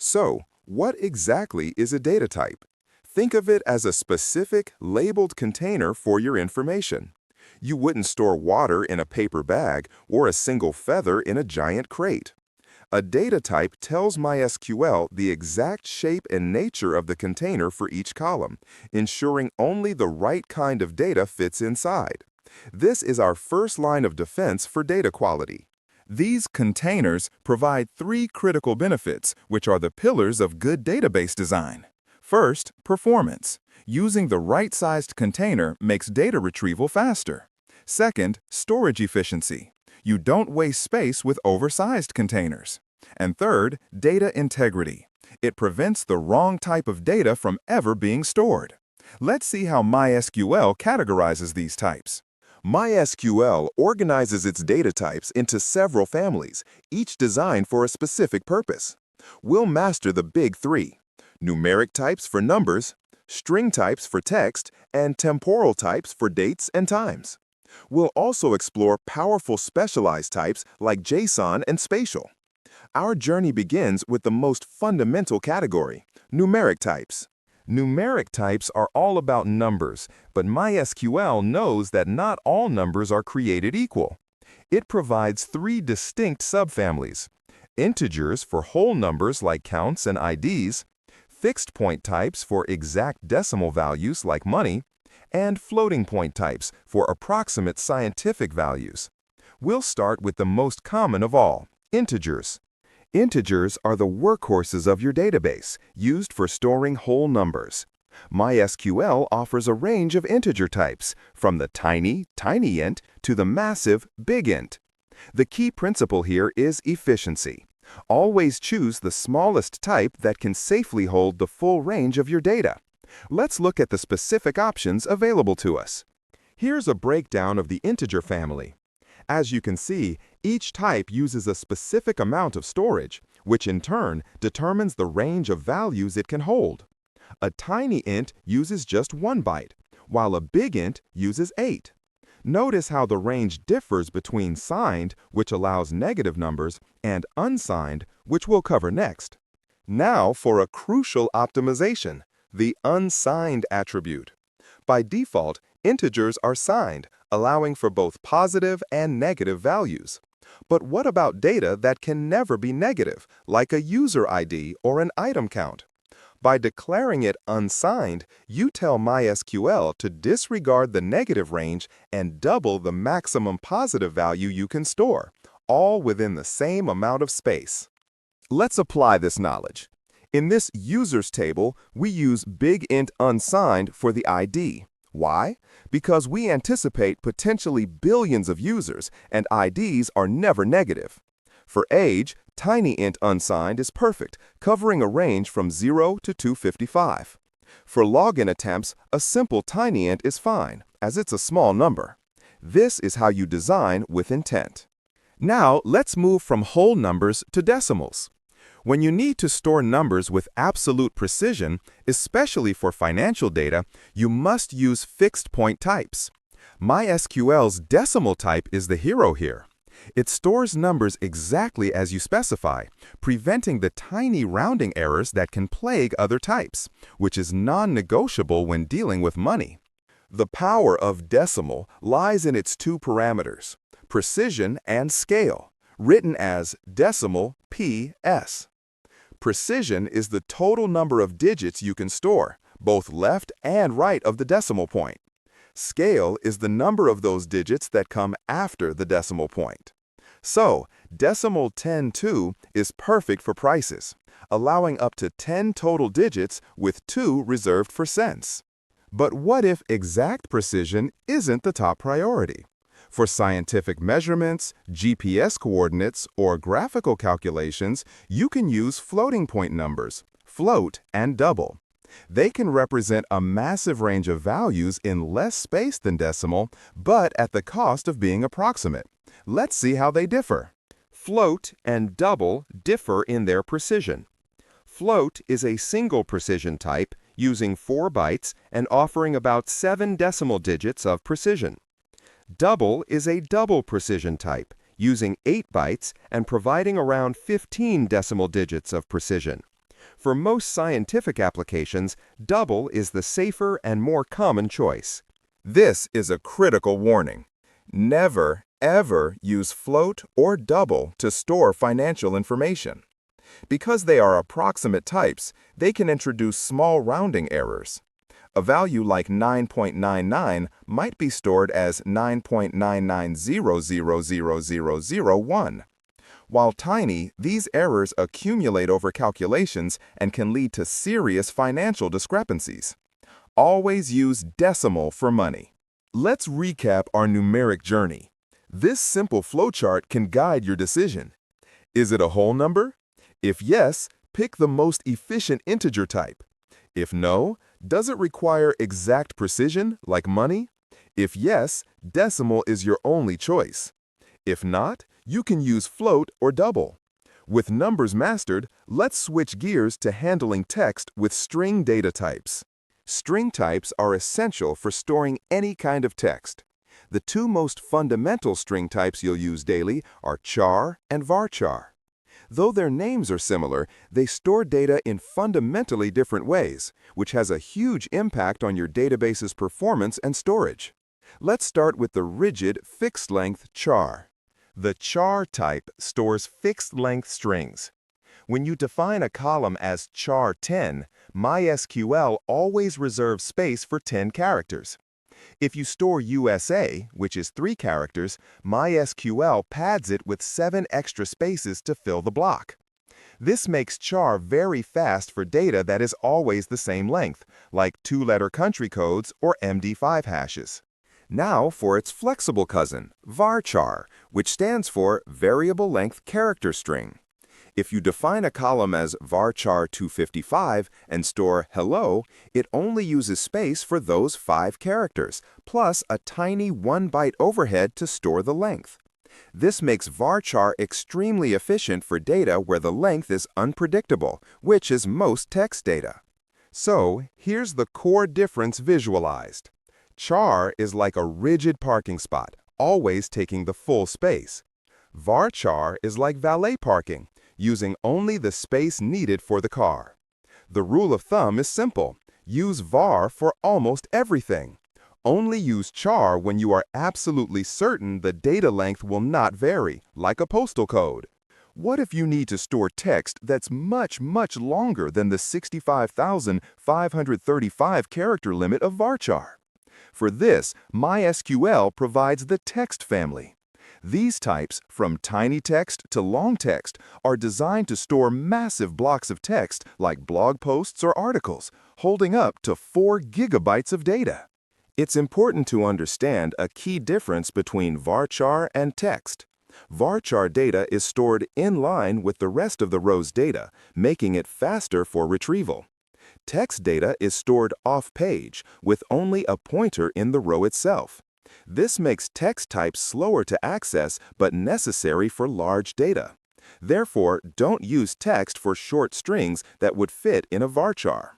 So, what exactly is a data type? Think of it as a specific, labeled container for your information. You wouldn't store water in a paper bag or a single feather in a giant crate. A data type tells MySQL the exact shape and nature of the container for each column, ensuring only the right kind of data fits inside. This is our first line of defense for data quality. These containers provide three critical benefits, which are the pillars of good database design. First, performance. Using the right-sized container makes data retrieval faster. Second, storage efficiency. You don't waste space with oversized containers. And third, data integrity. It prevents the wrong type of data from ever being stored. Let's see how MySQL categorizes these types. MySQL organizes its data types into several families, each designed for a specific purpose. We'll master the big three: numeric types for numbers, string types for text, and temporal types for dates and times. We'll also explore powerful specialized types like JSON and Spatial. Our journey begins with the most fundamental category: numeric types. Numeric types are all about numbers, but MySQL knows that not all numbers are created equal. It provides three distinct subfamilies: integers for whole numbers like counts and IDs, fixed point types for exact decimal values like money, and floating point types for approximate scientific values. We'll start with the most common of all: integers. Integers are the workhorses of your database, used for storing whole numbers. MySQL offers a range of integer types, from the tiny, TINYINT, to the massive, BIGINT. The key principle here is efficiency. Always choose the smallest type that can safely hold the full range of your data. Let's look at the specific options available to us. Here's a breakdown of the integer family. As you can see, each type uses a specific amount of storage, which in turn determines the range of values it can hold. A tiny int uses just 1 byte, while a big int uses 8. Notice how the range differs between signed, which allows negative numbers, and unsigned, which we'll cover next. Now for a crucial optimization: the unsigned attribute. By default, integers are signed, allowing for both positive and negative values. But what about data that can never be negative, like a user ID or an item count? By declaring it unsigned, you tell MySQL to disregard the negative range and double the maximum positive value you can store, all within the same amount of space. Let's apply this knowledge. In this users table, we use BigInt unsigned for the ID. Why? Because we anticipate potentially billions of users, and IDs are never negative. For age, TinyInt unsigned is perfect, covering a range from 0 to 255. For login attempts, a simple TinyInt is fine, as it's a small number. This is how you design with intent. Now, let's move from whole numbers to decimals. When you need to store numbers with absolute precision, especially for financial data, you must use fixed point types. MySQL's decimal type is the hero here. It stores numbers exactly as you specify, preventing the tiny rounding errors that can plague other types, which is non-negotiable when dealing with money. The power of decimal lies in its two parameters: precision and scale, written as decimal PS. Precision is the total number of digits you can store, both left and right of the decimal point. Scale is the number of those digits that come after the decimal point. So, decimal 10(2) is perfect for prices, allowing up to 10 total digits with 2 reserved for cents. But what if exact precision isn't the top priority? For scientific measurements, GPS coordinates, or graphical calculations, you can use floating point numbers, float and double. They can represent a massive range of values in less space than decimal, but at the cost of being approximate. Let's see how they differ. Float and double differ in their precision. Float is a single precision type using 4 bytes and offering about 7 decimal digits of precision. Double is a double precision type, using 8 bytes and providing around 15 decimal digits of precision. For most scientific applications, double is the safer and more common choice. This is a critical warning. Never, ever use float or double to store financial information. Because they are approximate types, they can introduce small rounding errors. A value like 9.99 might be stored as 9.99000001. While tiny, these errors accumulate over calculations and can lead to serious financial discrepancies. Always use decimal for money. Let's recap our numeric journey. This simple flowchart can guide your decision. Is it a whole number? If yes, pick the most efficient integer type. If no, does it require exact precision, like money? If yes, decimal is your only choice. If not, you can use float or double. With numbers mastered, let's switch gears to handling text with string data types. String types are essential for storing any kind of text. The two most fundamental string types you'll use daily are CHAR and VARCHAR. Though their names are similar, they store data in fundamentally different ways, which has a huge impact on your database's performance and storage. Let's start with the rigid, fixed-length CHAR. The CHAR type stores fixed-length strings. When you define a column as char 10, MySQL always reserves space for 10 characters. If you store USA, which is 3 characters, MySQL pads it with 7 extra spaces to fill the block. This makes CHAR very fast for data that is always the same length, like 2-letter country codes or MD5 hashes. Now for its flexible cousin, VARCHAR, which stands for Variable Length Character String. If you define a column as varchar 255 and store hello, it only uses space for those 5 characters, plus a tiny 1-byte overhead to store the length. This makes varchar extremely efficient for data where the length is unpredictable, which is most text data. So, here's the core difference visualized. CHAR is like a rigid parking spot, always taking the full space. VARCHAR is like valet parking, using only the space needed for the car. The rule of thumb is simple. Use var for almost everything. Only use char when you are absolutely certain the data length will not vary, like a postal code. What if you need to store text that's much longer than the 65,535 character limit of varchar? For this, MySQL provides the text family. These types, from tiny text to long text, are designed to store massive blocks of text like blog posts or articles, holding up to 4 gigabytes of data. It's important to understand a key difference between varchar and text. Varchar data is stored in line with the rest of the row's data, making it faster for retrieval. Text data is stored off-page, with only a pointer in the row itself. This makes text types slower to access but necessary for large data. Therefore, don't use text for short strings that would fit in a varchar.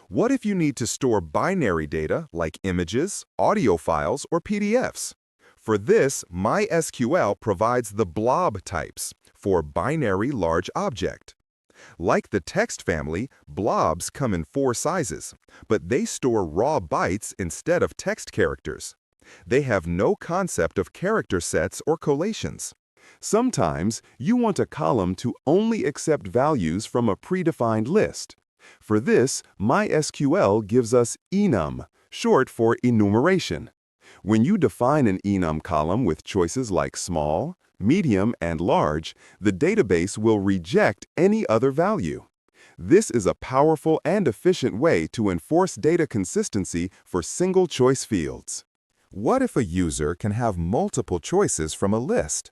What if you need to store binary data like images, audio files, or PDFs? For this, MySQL provides the blob types for binary large object. Like the text family, blobs come in 4 sizes, but they store raw bytes instead of text characters. They have no concept of character sets or collations. Sometimes, you want a column to only accept values from a predefined list. For this, MySQL gives us enum, short for enumeration. When you define an enum column with choices like small, medium, and large, the database will reject any other value. This is a powerful and efficient way to enforce data consistency for single-choice fields. What if a user can have multiple choices from a list?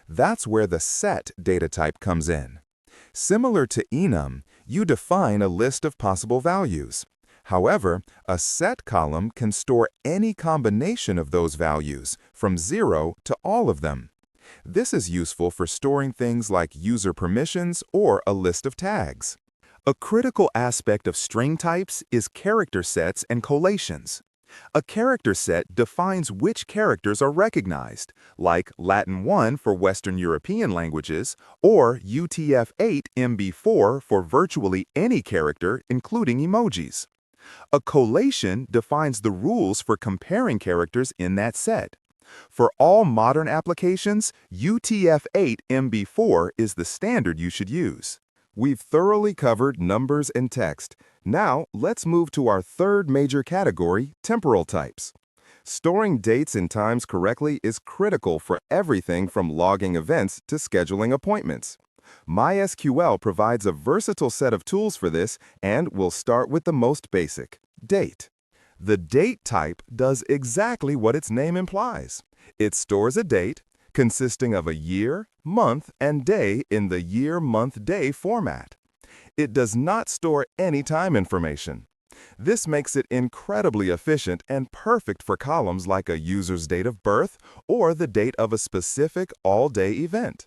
That's where the set data type comes in. Similar to enum, you define a list of possible values. However, a set column can store any combination of those values, from 0 to all of them. This is useful for storing things like user permissions or a list of tags. A critical aspect of string types is character sets and collations. A character set defines which characters are recognized, like Latin 1 for Western European languages, or UTF-8 MB4 for virtually any character, including emojis. A collation defines the rules for comparing characters in that set. For all modern applications, UTF-8 MB4 is the standard you should use. We've thoroughly covered numbers and text. Now, let's move to our third major category, temporal types. Storing dates and times correctly is critical for everything from logging events to scheduling appointments. MySQL provides a versatile set of tools for this, and we'll start with the most basic, date. The date type does exactly what its name implies. It stores a date consisting of a year, month, and day in the year, month, day format. It does not store any time information. This makes it incredibly efficient and perfect for columns like a user's date of birth or the date of a specific all-day event.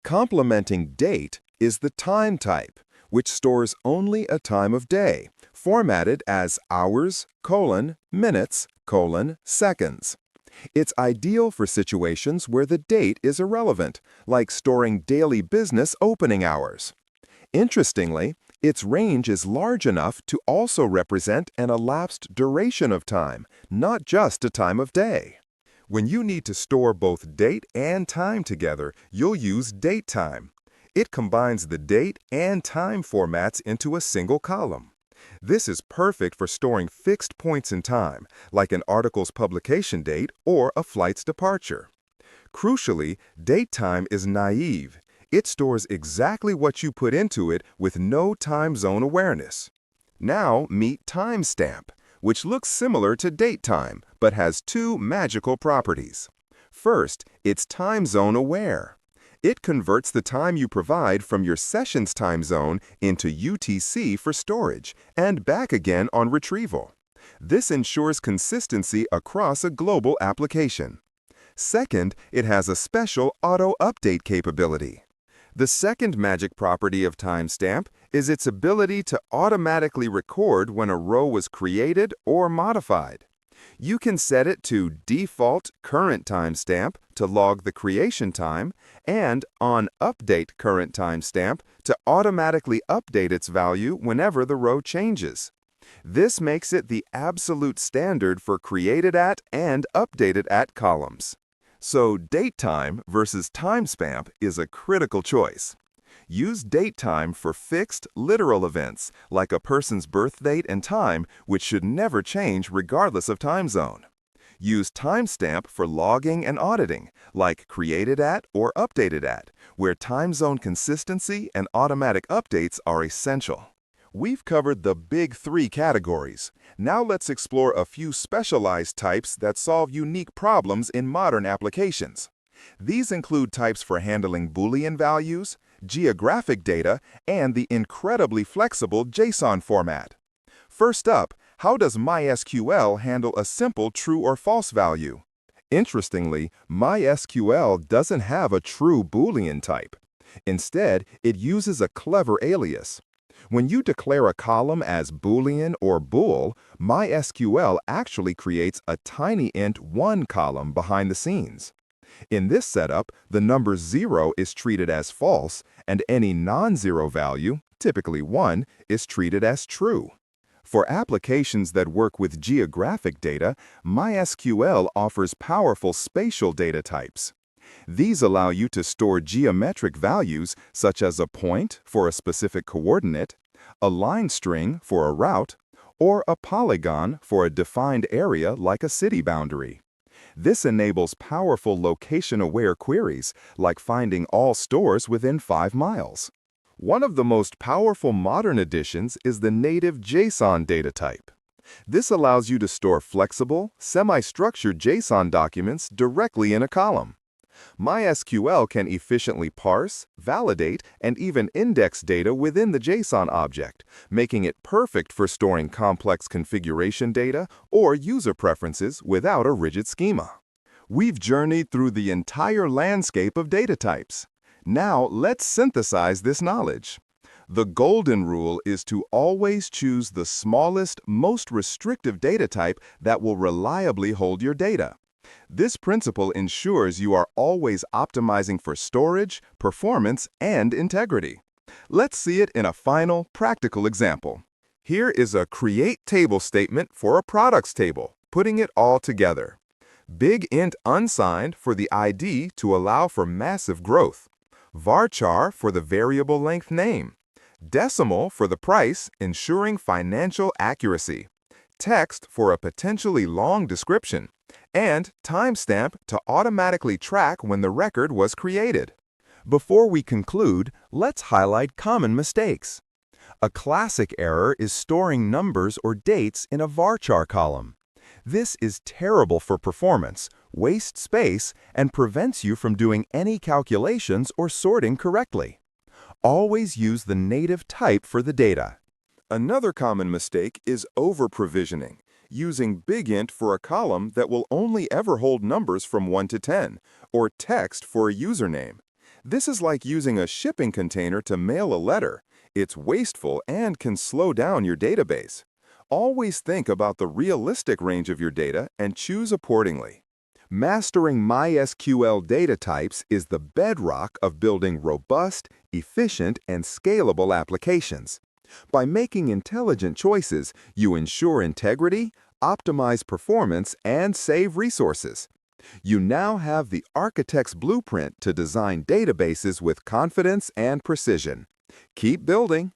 Complementing date is the time type, which stores only a time of day, formatted as hours, minutes, seconds. It's ideal for situations where the date is irrelevant, like storing daily business opening hours. Interestingly, its range is large enough to also represent an elapsed duration of time, not just a time of day. When you need to store both date and time together, you'll use datetime. It combines the date and time formats into a single column. This is perfect for storing fixed points in time, like an article's publication date or a flight's departure. Crucially, datetime is naive. It stores exactly what you put into it with no time zone awareness. Now meet timestamp, which looks similar to datetime, but has two magical properties. First, it's time zone aware. It converts the time you provide from your session's time zone into UTC for storage and back again on retrieval. This ensures consistency across a global application. Second, it has a special auto-update capability. The second magic property of timestamp is its ability to automatically record when a row was created or modified. You can set it to default current timestamp to log the creation time and on update current timestamp to automatically update its value whenever the row changes. This makes it the absolute standard for created at and updated at columns. So datetime versus timestamp is a critical choice. Use datetime for fixed, literal events, like a person's birth date and time, which should never change regardless of time zone. Use timestamp for logging and auditing, like created at or updated at, where time zone consistency and automatic updates are essential. We've covered the big three categories. Now let's explore a few specialized types that solve unique problems in modern applications. These include types for handling Boolean values, geographic data, and the incredibly flexible JSON format. First up, how does MySQL handle a simple true or false value? Interestingly, MySQL doesn't have a true Boolean type. Instead, it uses a clever alias. When you declare a column as Boolean or bool, MySQL actually creates a TINYINT 1 column behind the scenes. In this setup, the number 0 is treated as false, and any non-zero value, typically 1, is treated as true. For applications that work with geographic data, MySQL offers powerful spatial data types. These allow you to store geometric values such as a point for a specific coordinate, a line string for a route, or a polygon for a defined area like a city boundary. This enables powerful location-aware queries, like finding all stores within 5 miles. One of the most powerful modern additions is the native JSON data type. This allows you to store flexible, semi-structured JSON documents directly in a column. MySQL can efficiently parse, validate, and even index data within the JSON object, making it perfect for storing complex configuration data or user preferences without a rigid schema. We've journeyed through the entire landscape of data types. Now let's synthesize this knowledge. The golden rule is to always choose the smallest, most restrictive data type that will reliably hold your data. This principle ensures you are always optimizing for storage, performance, and integrity. Let's see it in a final, practical example. Here is a create table statement for a products table, putting it all together. BIGINT unsigned for the ID to allow for massive growth. VARCHAR for the variable length name. Decimal for the price, ensuring financial accuracy. Text for a potentially long description. And timestamp to automatically track when the record was created. Before we conclude, let's highlight common mistakes. A classic error is storing numbers or dates in a varchar column. This is terrible for performance, wastes space, and prevents you from doing any calculations or sorting correctly. Always use the native type for the data. Another common mistake is over-provisioning, using BIGINT for a column that will only ever hold numbers from 1 to 10, or text for a username. This is like using a shipping container to mail a letter. It's wasteful and can slow down your database. Always think about the realistic range of your data and choose accordingly. Mastering MySQL data types is the bedrock of building robust, efficient, and scalable applications. By making intelligent choices, you ensure integrity, optimize performance, and save resources. You now have the architect's blueprint to design databases with confidence and precision. Keep building.